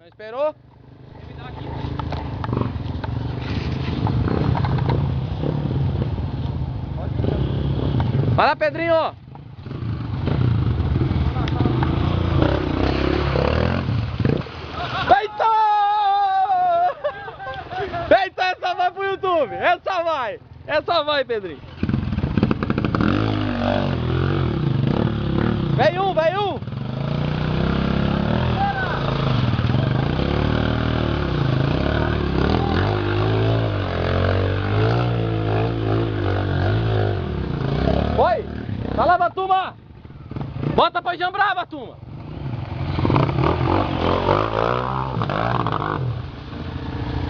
Não esperou? Vai lá, Pedrinho! Eita! Eita, essa vai pro YouTube! Essa vai! Essa vai, Pedrinho! Vem um, vem um! Oi! Vai lá, Batuma! Bota pra jambrar, Batuma!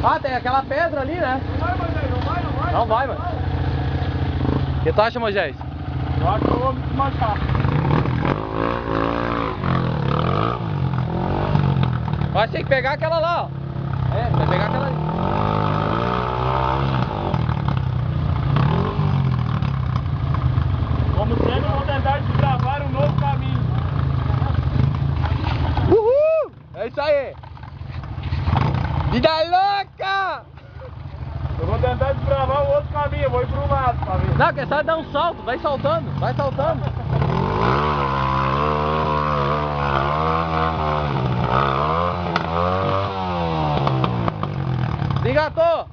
Ah, tem aquela pedra ali, né? Não vai, Moisés, não vai, não vai. Não vai, mano. O que tu acha, Moisés? Eu acho que eu vou me desmanchar. Eu acho que tem que pegar aquela lá, ó. É, vai pegar aquela ali. Como sempre, vou tentar desbravar um novo caminho. Uhul! É isso aí! Vida louca! Eu vou tentar desbravar o outro caminho, eu vou ir pro mato pra ver. Não, quem sabe dar um salto, vai saltando, vai saltando. Engatou!